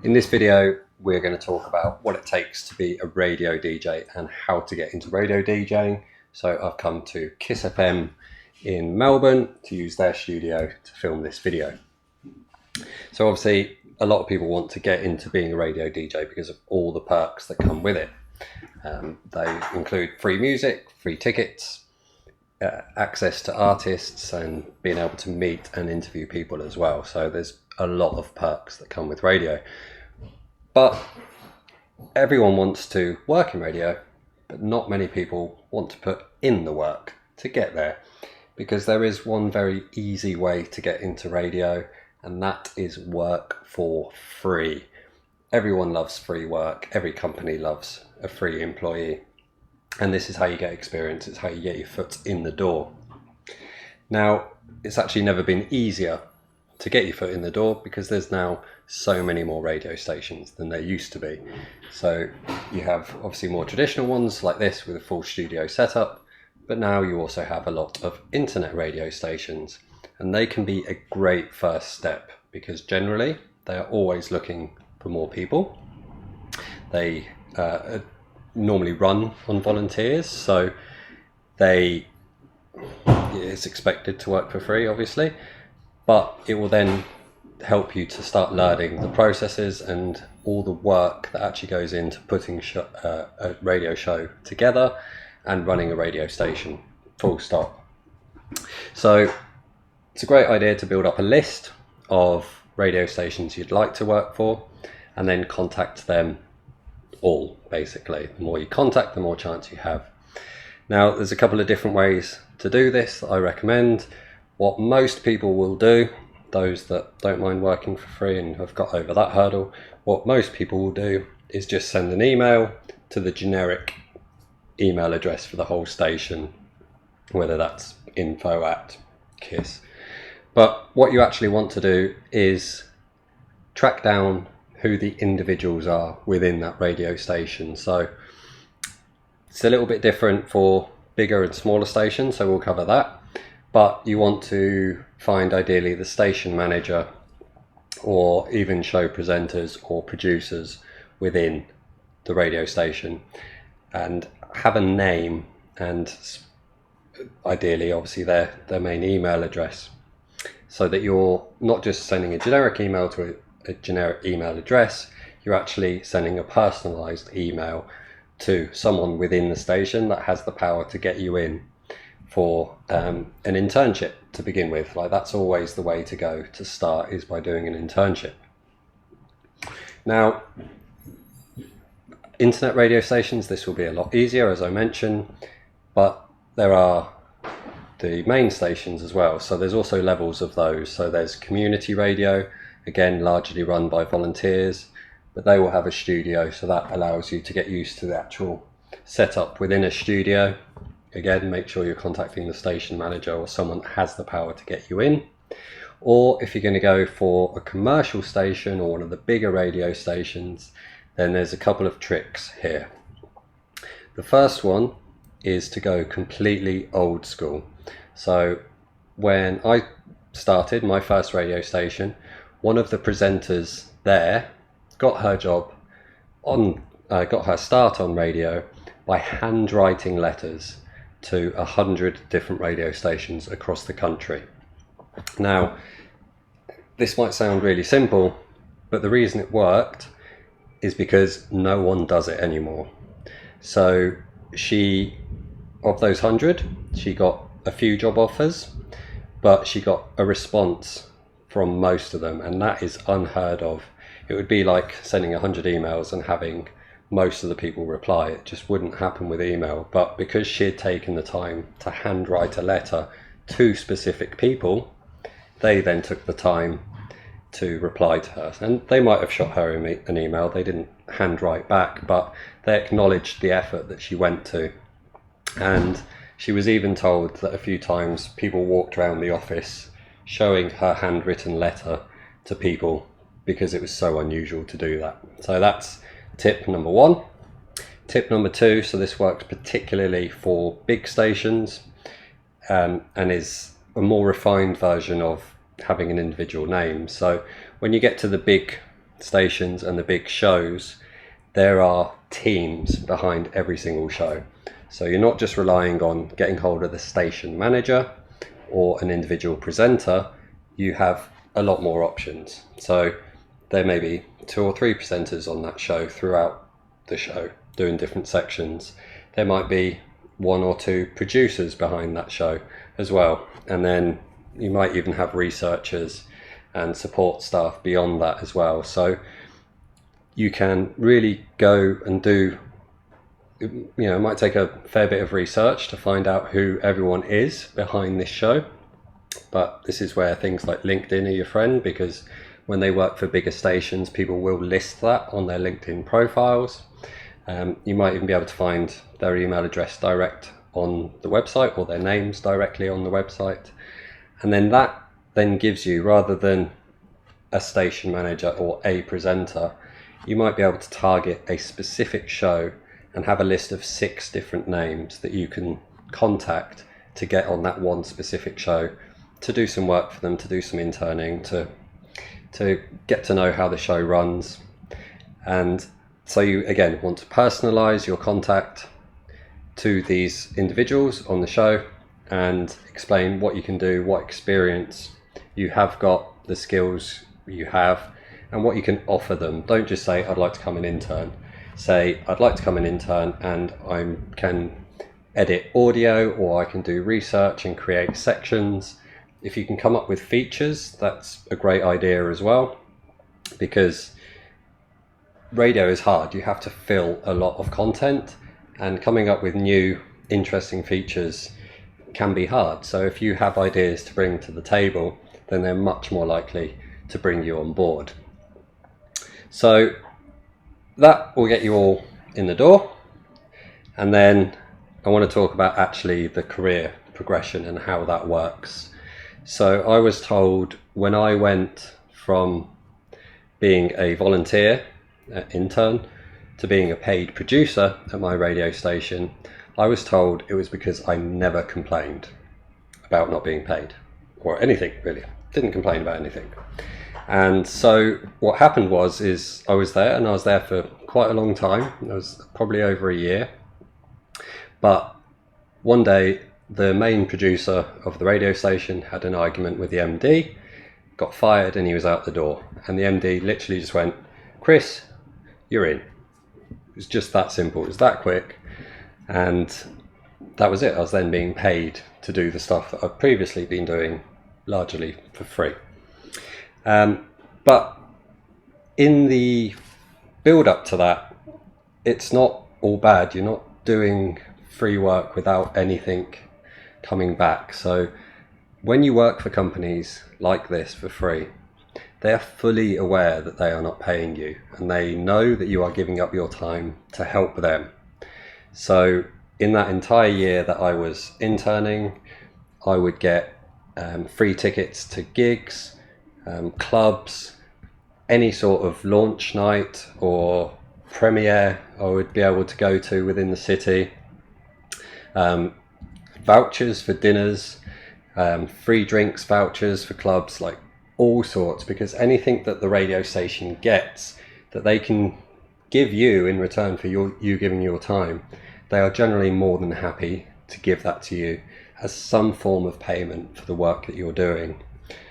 In this video, we're going to talk about what it takes to be a radio DJ and how to get into radio DJing. So I've come to Kiss FM in Melbourne to use their studio to film this video. So obviously, a lot of people want to get into being a radio DJ because of all the perks that come with it. They include free music, free tickets, access to artists, and being able to meet and interview people as well. So there's a lot of perks that come with radio. But everyone wants to work in radio, but not many people want to put in the work to get there, because there is one very easy way to get into radio, and that is work for free. Everyone loves free work. Every company loves a free employee. And this is how you get experience. It's how you get your foot in the door. Now, it's actually never been easier to get your foot in the door because there's now so many more radio stations than there used to be. So you have obviously more traditional ones like this with a full studio setup, but now you also have a lot of internet radio stations, and they can be a great first step because generally they are always looking for more people. They normally run on volunteers, so it's expected to work for free, obviously, but it will then help you to start learning the processes and all the work that actually goes into putting a radio show together and running a radio station, full stop. So it's a great idea to build up a list of radio stations you'd like to work for and then contact them all, basically. The more you contact, the more chance you have. Now, there's a couple of different ways to do this that I recommend. What most people will do, those that don't mind working for free and have got over that hurdle, what most people will do is just send an email to the generic email address for the whole station, whether that's info@kiss. But what you actually want to do is track down who the individuals are within that radio station. So it's a little bit different for bigger and smaller stations, so we'll cover that. But you want to find ideally the station manager or even show presenters or producers within the radio station and have a name and ideally obviously their main email address, so that you're not just sending a generic email to a generic email address, you're actually sending a personalized email to someone within the station that has the power to get you in for an internship to begin with. Like, that's always the way to go to start, is by doing an internship. Now, internet radio stations, this will be a lot easier, as I mentioned, but there are the main stations as well. So there's also levels of those. So there's community radio, again, largely run by volunteers, but they will have a studio, so that allows you to get used to the actual setup within a studio. Again, make sure you're contacting the station manager or someone that has the power to get you in. Or if you're going to go for a commercial station or one of the bigger radio stations, then there's a couple of tricks here. The first one is to go completely old school. So when I started my first radio station, one of the presenters there got her start on radio by handwriting letters to 100 different radio stations across the country. Now, this might sound really simple, but the reason it worked is because no one does it anymore. So of those 100, she got a few job offers, but she got a response from most of them, and that is unheard of. It would be like sending 100 emails and having most of the people reply. It just wouldn't happen with email. But because she had taken the time to handwrite a letter to specific people, they then took the time to reply to her. And they might have shot her an email. They didn't handwrite back, but they acknowledged the effort that she went to. And she was even told that a few times people walked around the office showing her handwritten letter to people because it was so unusual to do that. So that's tip number one. Tip number two, so this works particularly for big stations and is a more refined version of having an individual name. So when you get to the big stations and the big shows, there are teams behind every single show. So you're not just relying on getting hold of the station manager or an individual presenter. You have a lot more options. So there may be 2 or 3 presenters on that show throughout the show doing different sections. There might be 1 or 2 producers behind that show as well. And then you might even have researchers and support staff beyond that as well. So you can really go and do, it might take a fair bit of research to find out who everyone is behind this show. But this is where things like LinkedIn are your friend, because when they work for bigger stations, people will list that on their LinkedIn profiles. You might even be able to find their email address direct on the website, or their names directly on the website. And then that then gives you, rather than a station manager or a presenter, you might be able to target a specific show and have a list of 6 different names that you can contact to get on that one specific show, to do some work for them, to do some interning, to get to know how the show runs. And so you, again, want to personalize your contact to these individuals on the show and explain what you can do, what experience you have got, the skills you have, and what you can offer them. Don't just say, I'd like to come and intern. Say, I'd like to come and intern and I can edit audio, or I can do research and create sections. If you can come up with features, that's a great idea as well, because radio is hard. You have to fill a lot of content, and coming up with new interesting features can be hard. So if you have ideas to bring to the table, then they're much more likely to bring you on board. So that will get you all in the door. And then I want to talk about actually the career progression and how that works. So I was told when I went from being a volunteer intern to being a paid producer at my radio station, I was told it was because I never complained about not being paid, or anything really. Didn't complain about anything. And so what happened is I was there, and I was there for quite a long time. It was probably over a year. But one day, the main producer of the radio station had an argument with the MD, got fired, and he was out the door. And the MD literally just went, "Chris, you're in." It was just that simple. It was that quick. And that was it. I was then being paid to do the stuff that I've previously been doing largely for free. But in the build up to that, it's not all bad. You're not doing free work without anything coming back. So when you work for companies like this for free, they are fully aware that they are not paying you, and they know that you are giving up your time to help them. So in that entire year that I was interning, I would get free tickets to gigs, clubs, any sort of launch night or premiere I would be able to go to within the city, vouchers for dinners, free drinks vouchers for clubs, like all sorts, because anything that the radio station gets that they can give you in return for you giving your time, they are generally more than happy to give that to you as some form of payment for the work that you're doing.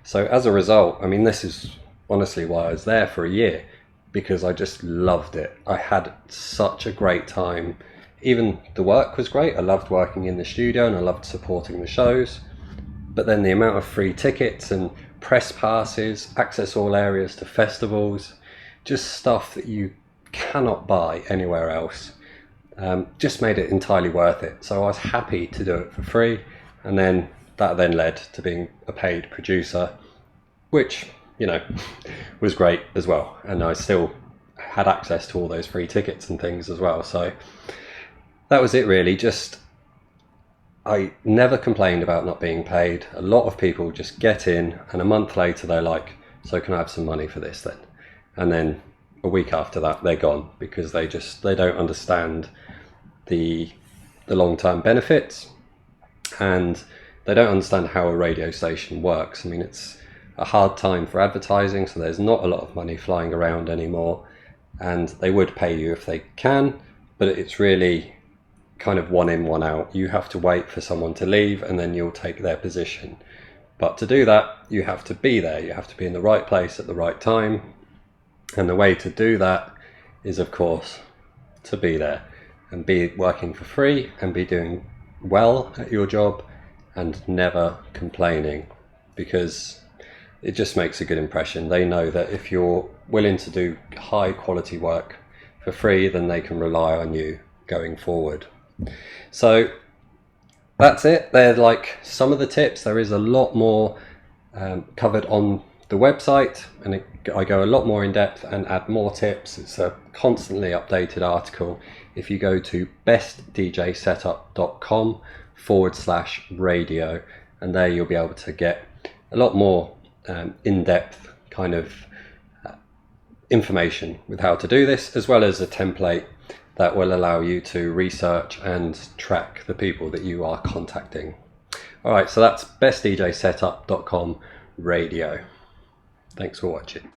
So as a result, I mean, this is honestly why I was there for a year, because I just loved it. I had such a great time. Even the work was great. I loved working in the studio and I loved supporting the shows. But then the amount of free tickets and press passes, access all areas to festivals, just stuff that you cannot buy anywhere else, just made it entirely worth it. So I was happy to do it for free. And then that then led to being a paid producer, which, was great as well. And I still had access to all those free tickets and things as well. So that was it really. Just, I never complained about not being paid. A lot of people just get in and a month later they're like, "So can I have some money for this then?" And then a week after that they're gone, because they don't understand the long-term benefits, and they don't understand how a radio station works. I mean, it's a hard time for advertising, so there's not a lot of money flying around anymore, and they would pay you if they can, but it's really kind of one in, one out. You have to wait for someone to leave and then you'll take their position. But to do that, you have to be there. You have to be in the right place at the right time. And the way to do that is, of course, to be there and be working for free and be doing well at your job and never complaining, because it just makes a good impression. They know that if you're willing to do high quality work for free, then they can rely on you going forward. So that's it. They're like some of the tips. There is a lot more covered on the website, and I go a lot more in depth and add more tips. It's a constantly updated article. If you go to bestdjsetup.com/radio, and there you'll be able to get a lot more in-depth kind of information with how to do this, as well as a template that will allow you to research and track the people that you are contacting. All right, so that's bestdjsetup.com radio. Thanks for watching.